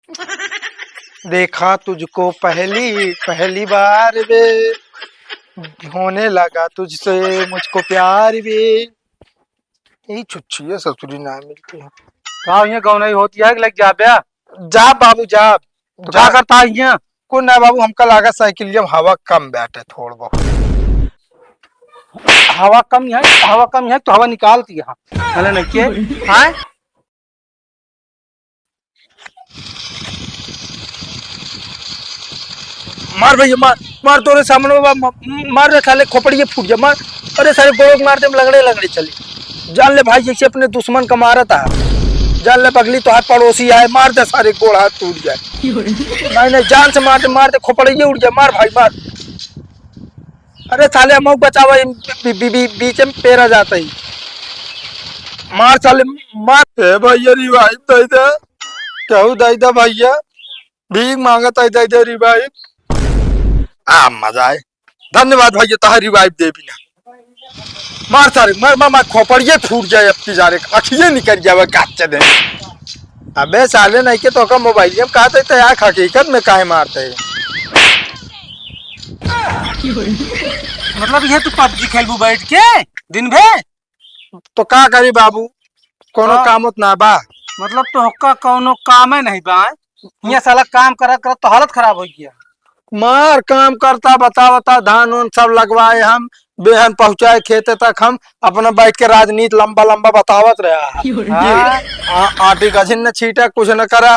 देखा तुझको पहली पहली बार वे, होने लगा तुझसे मुझको प्यार वे। यही छुच्छी है, ससुरी ना मिलती है। कहा यहाँ कौन नहीं होती है कि लग जा ब्या। जा बाबू जा। तो क्या करता है यहाँ? को ना बाबू, हमका लागा साइकिल जब हवा कम बैठे थोड़ बहुत। हवा कम है तो हवा निकालती है। चले नहीं के हाँ मार भैया मार, मार तोरे सामने मार रे साले, खोपड़ी फूट जा मार। अरे सारे गोड़ मार दे, लगड़े लगड़े चली। जान ले भाई जैसे अपने दुश्मन का मारा था, जान ले पगली तो हाथ पड़ोसी आए, मार दे सारे गोड़ हाथ टूट जाए। नहीं नहीं जान से मार दे खोपड़ी उड़ जाए, मार भाई मार। अरे साले हम बचावा, बीच में पेरा जाता ही। मार साले मार भैया, रिवाइव दे दे। कहू दे दे भैया, भीख मांगता है, दे दे रिवाइव। मजा आए, धन्यवाद भैया, तहार रिवाइव दे बिना। मार सारे मार मार मार, खोपड़िए फूट जाए, अब की जा रे अखिए निकल जावे काचे दे। अबे साले नहीं के तो का मोबाइल में कहते थे यार, हकीकत में काहे मारते है। मतलब ये तू पबजी खेलबू बैठ के दिन भर? तो का करी बाबू, कोनो काम उतना बा। मतलब तो हक्का कोनो काम है नहीं बा। यहाँ साला काम करा कर तो हालत खराब हो गया। मार काम करता बता धान उन सब लगवाए, हम बेहन पहुंचाए खेते तक, हम अपना बैठ के राजनीति लंबा लंबा बतावत रहा। आटी गझिन न छीटा कुछ न करा।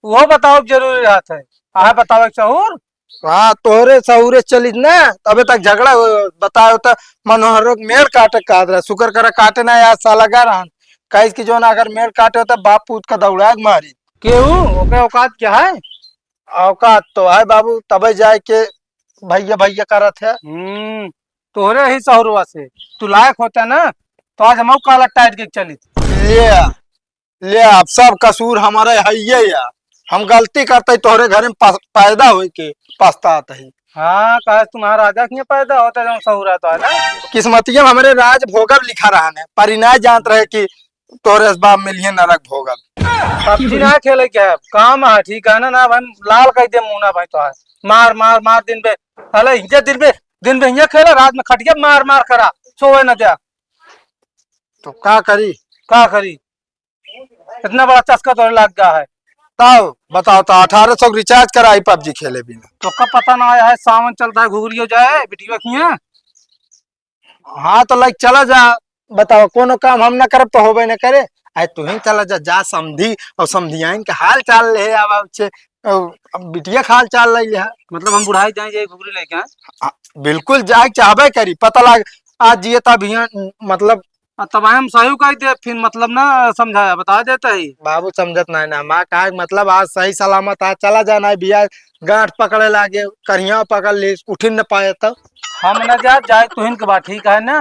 वो बताओ जरूरी रहता है। हाँ बताओ सहूर। हाँ तोहरे सहूरे चली ना, तबे तक झगड़ा बताओ तो मनोहर मेड़ काटे काट रहा, शुक्र करा काटे ना यार साला गा रहा। कहीं की जो ना अगर मेड़ काटे होता बाप पूत का दौड़ा मारी। क्यों ओके औकात क्या है? औकात तो है बाबू, तबे जाए के भैया भैया करत है। तोहरे ही सहूरवा से तू लायक होता ना, तो आज हम काला टाइट के चली। ले आप सब कसूर हमारे है ये या हम गलती करते तोहरे घर में पैदा हो के पछताते ही। हाँ कहा तुम्हारा राजा क्यों पैदा होता है, सहूरा तो है ना। किस्मतिया में हमारे राज भोगब लिखा रहा है, पर इनाय जानत रहे कि तोरे बाप मिलिए नरक भोगब। पबजी ना खेले क्या काम है, ठीक है ना भाई लाल कह दे मुना भाई तो है। मार मार मार दिन पे साले हिंजे दिन पे हिंजे खेला, रात में खटिया मार मार करा, सोए न दिया। तो का करी इतना बड़ा चस्का तो लग गया है। ताओ बताओ तो 1800 रिचार्ज कराई पबजी खेले बिना। तो कब पता ना आया है, सावन चलता है घुघरी हो जाए बिटिया किए। हाँ तो लाइक चला जा, बताओ कोनो काम हम ना करब तो होबे न करे। आए तू ही चला जा, जा समझी और समझियाइन के हाल चाल ले अब बिटिया का हाल चाल ले। मतलब हम बुढ़ाई जाए घुघरी लेके? बिल्कुल जाए चाहबे करी, पता लग आज जिये तब मतलब तब हम सही कह दे, फिर मतलब ना समझाया बता देता ही। बाबू समझत नहीं ना, माँ का मतलब आज सही सलामत आज चला जाना है, बिया गांठ पकड़े लागे करिया पकड़ ले, उठ न पाए तो हम न जाए तुहिन के बात ठीक है ना,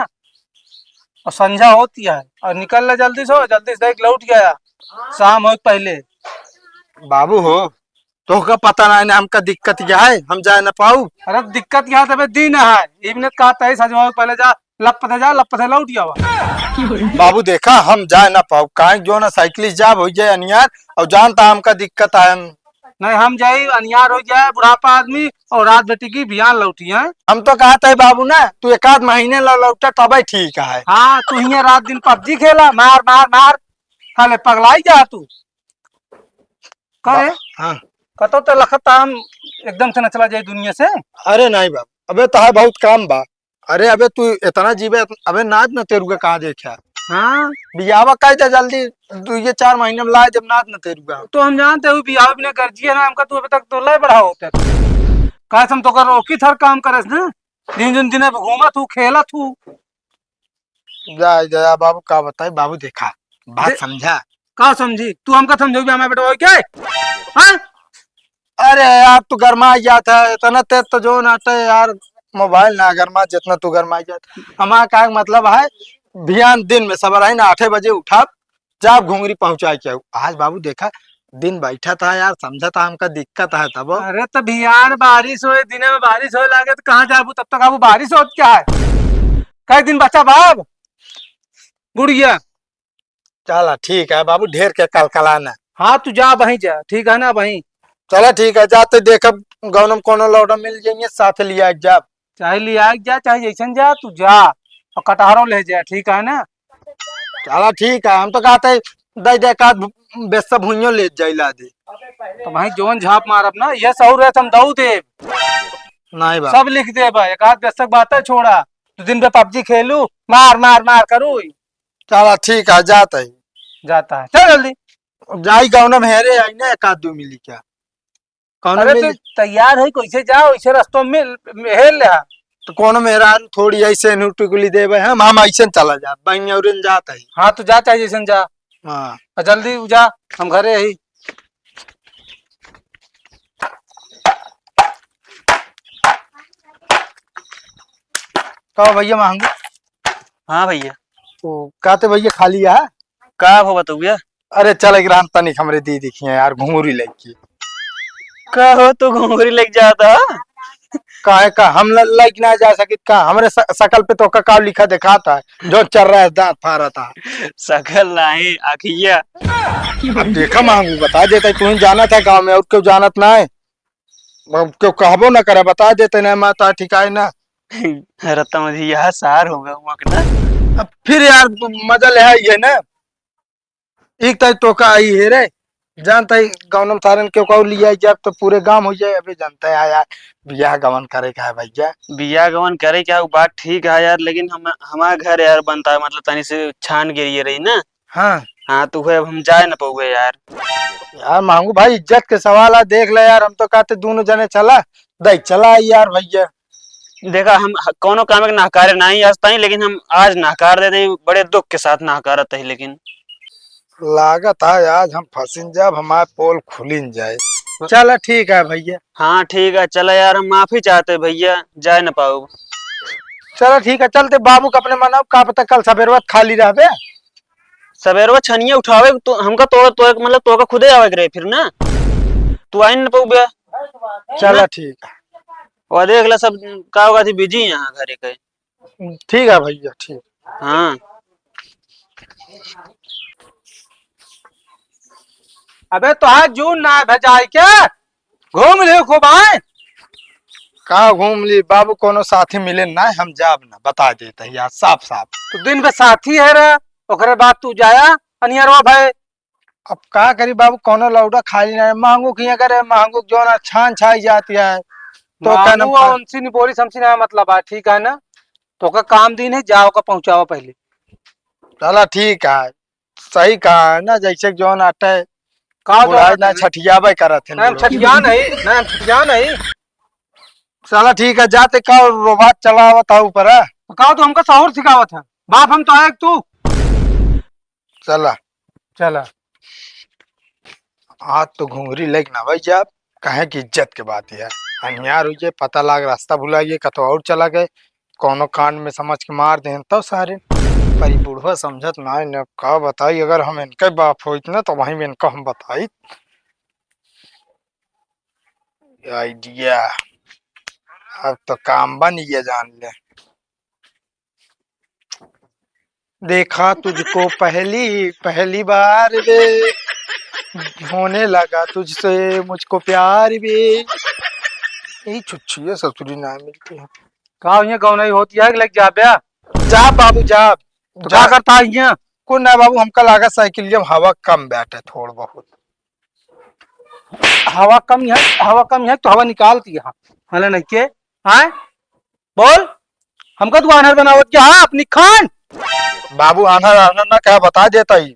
और संझा होती है और निकल ले जल्दी से देख लौट गया शाम हो पहले। बाबू हो तो का पता नहीं ना हमका दिक्कत क्या है, हम जाए न पाऊ। अरे दिक्कत यहाँ तब दिन है, इवने कहता है सजवा पहले जा लप से लौट जावा। बाबू देखा हम जाए ना पाऊ, काहे जो ना साइकिलिस्ट जाब हो जाए अनियार, और जानता हमका दिक्कत है। नहीं हम जाए अनियार हो जाए बुढ़ापा आदमी और रात बेटी की बियान लौटी है। हम तो कहते है बाबू ना तू एक आध महीने लौटा तब ठीक है। हाँ तू ही रात दिन पबजी खेला, मार मार मार खाले पगलाई जा तू करे। हाँ कतो तो लखत हम एकदम से न चला जाए दुनिया से। अरे नहीं बाबू, अबे तो है बहुत काम बा। अरे अबे तू इतना जीवे, अबे नाच न तेरू का कहा देखा। हाँ बियावा कह जल्दी, तू ये 4 महीने में लाए जब नाच न तेरू का। तो हम जानते हो बियाह भी कर जिया ना हमका, तू अभी तक तो लै बढ़ा होते कहा हम तो कर रोकी थर काम करे ना, दिन घूमा तू खेला तू। जा बाबू का बताए, बाबू देखा बात समझा का समझी तू हमका समझोगी हमारे बेटा क्या है? अरे यार तू गरमा जाता है इतना तेज तो जो नाटे यार, मोबाइल ना गरमा जितना तू गरमा जाता। हमारा का मतलब है भियान दिन में सबर है ना 8 बजे उठा जा घुंगरी पहुंचा के। आज बाबू देखा दिन बैठा था यार, समझा था हमका दिक्कत है तब। अरे तो भियान बारिश हो दिन में बारिश हो लागे तो कहाँ जाबू, तब तक आबू बारिश हो क्या है कई दिन बच्चा बाब गुड़िया। चला ठीक है बाबू, ढेर के कल कलाना हाँ तू जा वहीं जा, ठीक है ना वहीं। चला ठीक है, जाते देख गौनम कोनो लौटा मिल जाएंगे साथ लिया जा। चाहे ले आए जा चाहे जैसन जा, तू जा और कटहरों ले जा, ठीक है ना। चला ठीक है, हम तो कहते दे दे का बेसा भुइयों ले जाइला दे। तो भाई जोन झाप मारब ना, ये सहूर है हम दऊ दे, नहीं बा सब लिख दे भाई, एक आध बेसक बात है छोड़ा। तू दिन पे पबजी खेलू, मार मार मार करू, चला ठीक है, जाते ही जाता है, चल जल्दी। जाई गौनम हेरे आई ना एक आध दो मिली क्या कौन अरे मिली। तू तैयार है, कैसे जाओ ऐसे रास्तों में हेल ले। तो कौन मेरा थोड़ी ऐसे नुटुकुली देवे हम ऐसे चला जा बहन और जाता ही। हाँ तू जा चाहे जैसन जा, हाँ और जल्दी जा, हम घरे ही। कहो भैया मांगू। हाँ भैया, तो कहते भैया खाली है। का हो बताऊ भैया। अरे चल एक रात तनिक हमरे दी दिखी है यार घुंगूरी लगी। का हो तो घोंघरी लग जाता। काहे का हम लाइक ना जा सकित का हमरे शकल पे तो का लिखा दिखा था जो चल रहा है दांत फाड़ा था। सकल नहीं आखिया। अब देखा मांगू बता देते तू ही जाना था गांव में और क्यों जानत ना है। अब क्यों कहबो ना करे बता देते ना माता ठिकाए ना। रत्ता मुझे यह सार होगा वहाँ का ना। अब फिर यार मजा ले है ये ना एक तो का आई है रे जानता है गौनम सारन क्यों का लिया जब तो पूरे गांव हो जाए अभी जानता है यार बियाह गवन करे का है भैया। बिया गवन करे क्या वो बात ठीक है यार, लेकिन हम हमारा घर यार बनता है मतलब तनी से छान गिरी रही ना। हाँ हाँ तो अब हम जाए ना पाऊंगे यार। यार मांगू भाई इज्जत के सवाल है देख ले यार हम तो कहते दोनों जने चला देख चला यार भैया। देखा हम कोनो काम के नाकारे नहीं आज ताई, लेकिन हम आज नाकार देते बड़े दुख के साथ नाकारत है। लेकिन लागत है आज हम फंसिन जब हमारे पोल खुलिन जाए। चला ठीक है भैया। हाँ ठीक है चला यार, हम माफी चाहते भैया, जाए ना पाऊ। चलो ठीक है चलते बाबू का अपने मनाओ का पता कल सवेर खाली रहे। सवेरवा छनिया उठावे तो हमका तो मतलब तो का खुदे आवे करे फिर ना, तू आई ना पाऊ बे। चला ठीक है। और देख ला सब का होगा थी बिजी यहाँ घरे के। ठीक है भैया ठीक। हाँ अबे तो आज जून ना भेजाई क्या, घूम ले खूब आए। कहा घूम ली बाबू कोनो साथी मिले ना हम जाब ना बता देते यार साफ साफ। तो दिन पे साथी है रे, ओकरे बाद तू जाया अनियरवा भाई। अब का करी बाबू कोनो लौटा खाली ना मांगू किया करे मांगू जो ना छान छाई जाती है तो का मानू और उनसी नहीं बोली समझी ना मतलब है, ठीक है ना। तो का काम दिन है, जाओ का पहुंचाओ पहले। चला ठीक है सही कहा ना जैसे जो ना अटे कहा बुढ़ाई ना छठियाबे करत है। हम छठिया नहीं ना, हम छठिया नहीं। चला ठीक है जाते का रोबात चलावत है ऊपर है। कहा तो हमका शौर सिखावत है, बाप हम तो आए तू। चला चला आज तो घुंगरी लग ना भाई जब कहे की इज्जत के बात है अनियार हुई पता लाग रास्ता भुला गए कतो और चला गए कोनो कांड में समझ के मार दे तो सारे पर ई बुढ़वा समझत ना है न का बताई अगर हम इनके बाप होइत ना तो वहीं में इनका हम बताई आइडिया। अब तो काम बन ये जान ले। देखा तुझको पहली पहली बार वे होने लगा तुझसे मुझको प्यार भी। यही छुच्छी है ससुरी ना मिलती है। कहा ये गौ नहीं होती है लग जा ब्या। जा बाबू जा तो क्या करता है ये। को ना बाबू हमका लागा साइकिल जब हवा कम बैठे थोड़ बहुत। हवा कम है, हवा कम है तो हवा निकालती है। हले नहीं के हाँ बोल, हमका तू आनर बनावत क्या हाँ अपनी खान। बाबू आनर आनर ना क्या बता देता ही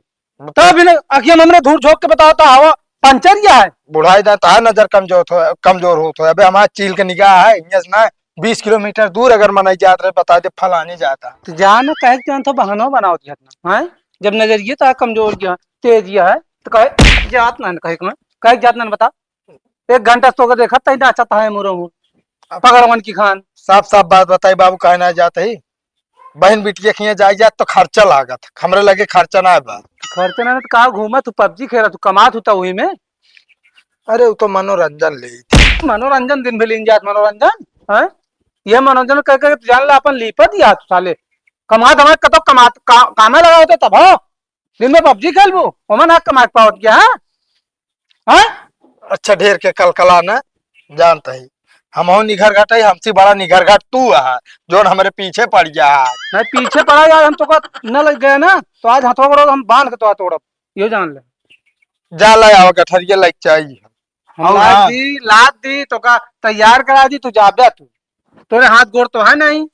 तब आखिर हमने धूल झोंक के बताता हवा पंचर या है। बुढ़ाई दा ता नजर कमजोर हो तो अबे हमारा चील के निगाह है यस ना 20 किलोमीटर दूर अगर मनाई जात रहे बता दे फलाने जाता तो जान कहे जान तो बहनों बनाओ दिया है। जब नजरिए था कमजोर गया तेज है तो कहे जात ना कहे जात ना बता। 1 घंटा सो के देखा तही नाचा था मुरो मुँह पकड़वन की खान। साफ साफ बात बताई बाबू कहे ना जाते ही बहन बिटिया खिया जाए जात तो खर्चा लागत हमरे लगे खर्चा ना है बात। खर्चा ना तो कहा घूमा तू पबजी खेला तू कमात होता वही में। अरे वो तो मनोरंजन ले मनोरंजन दिन भी लीन जात मनोरंजन है। ये मनोरंजन कह कर जान ला अपन लीपा दिया तू साले कमा धमा कतो कामे लगा होते तब हो दिन में पबजी खेलबो ओमन हक कमा पावत क्या है। हाँ अच्छा ढेर के कलकला न जानता ही हम निघर घाट है, हमसे बड़ा निघर घाट तू है जो हमारे पीछे पड़ गया है। मैं पीछे पड़ा यार, हम तो का न लग गए ना तो आज हथवा करो हम बांध के तो तोड़ब, यो जान ले। जा ला आओ गठरिया लग चाहिए। हम और लाद हाँ। दी लाद दी तो का तैयार करा दी, तू जाबे तू, तोरे हाथ गोड़ तो है नहीं।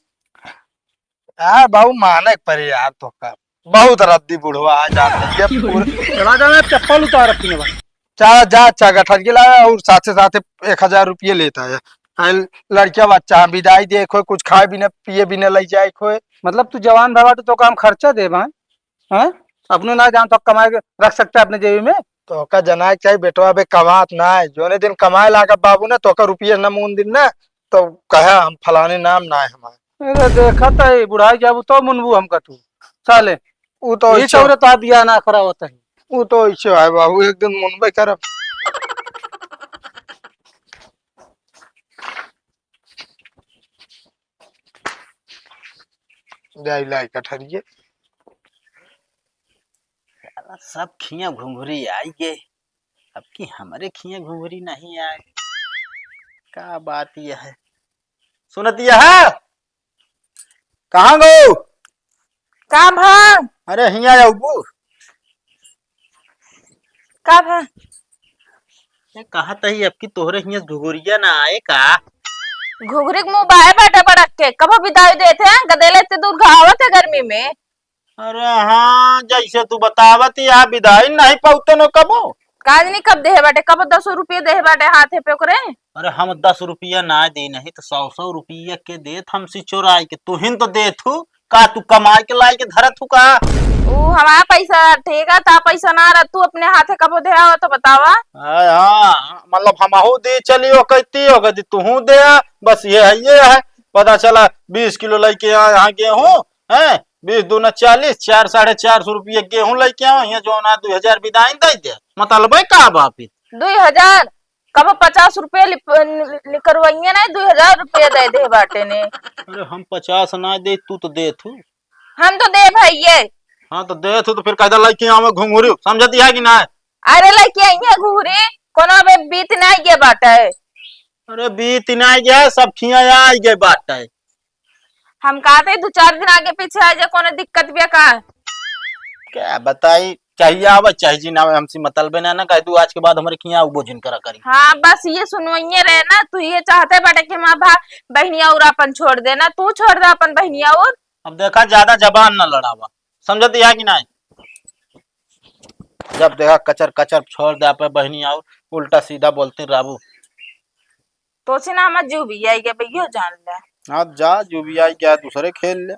यार बाबू मानक परे यार तो का बहुत रद्दी बुढ़वा आ जाते ये पूरे। चला जा, मैं चप्पल उतार अपने भाई। चा जा अच्छा गठरिया लाया और साथ साथ 1000 रुपये लेता है। हाँ, लड़किया बच्चा विदाई देखो कुछ खाए भी न पिए भी न लग जाए खोए। मतलब तू जवान भवा तो का हम खर्चा दे भाई, हैं अपने ना जान तो कमा के रख सकते हैं अपने जेबी में। तो का जनाक चाहिए बेटवा बे कमात ना है जोने दिन कमाए लागा बाबू ने तो का रुपये न मून दिन न तो कहा हम फलाने नाम ना है हमारे। अरे देखा तो बुढ़ाई जाबू तो मुनबू हमका तू साले, वो तो ये ऐसे चौरे तो बिया ना खरा होता है। वो तो ऐसे है बाबू एक दिन मुनबे करब। जाई लाई कठरिए साला सब खिया घुंघरी आई गए, अब की हमारे खिया घुंघरी नहीं आए। क्या बात यह है, सुनत यह है कहाँ गो? का भा अरे हिया आऊ का भा कहा तही अब की तोहरे हिया घुघुरिया ना आए का? घुघरी के मुंह बाहे बैठे पड़क के कब बिदाई देते हैं गदेले इतने दूर घावत है गर्मी में। अरे हाँ जैसे तू बतावत यहाँ विदाई नहीं पाउते न कबो। काजनी कब देहे बाटे, कब 10 रुपये देहे बाटे हाथे पे ओकरे। अरे हम 10 रुपया ना दे नहीं तो 100 रुपया के देत हमसे चोराई के, तू हिन तो देथू का, तू कमाई के लाई के धरत हूँ का? ऊ हमारा पैसा ठीक है, ता पैसा ना रह तू अपने हाथे कब दे हो तो बतावा। हाँ मतलब हमहू दे चलियो कहती हो कहती तू दे बस ये है। पता चला 20 किलो लेके यहाँ गेहूँ है, 20 दूना 40, 4 450 रुपये गेहूँ लेके आओ यहाँ जो ना 2000 विदाई दे दे मतलब है का बापी 2000 कब 50 रुपये निकरवाइए ना, 2000 रुपये दे दे बाटे ने। अरे हम 50 ना दे तू तो दे तू। हम तो दे भैये। हाँ तो दे तू तो फिर कहता लेके आओ घुंघरू समझती है कि ना? अरे लेके आई है घुघरी कोनो बे बीत नहीं गए बाटे। अरे बीत ना गया सब खिया आ गए बात है। हम कहते 2-4 दिन आगे पीछे आ जाए कोनो दिक्कत भी का। क्या बताई चाहिए आवा चाहिए ना हमसे मतलब ना कह तू आज के बाद हमारे खिया बोझन करा करी। हाँ बस ये सुनवाइए रहे ना, तू ये चाहते बेटे कि माँ भा बहनिया और अपन छोड़ देना, तू छोड़ दे अपन बहनिया और। अब देखा ज्यादा जबान न लड़ावा समझती है कि नहीं? जब देखा कचर कचर छोड़ दे पे बहनी और उल्टा सीधा बोलते राबू। तो से ना मत जो भी आई गया भैया जान ले। हाँ जा जो भी आई क्या दूसरे खेल ले।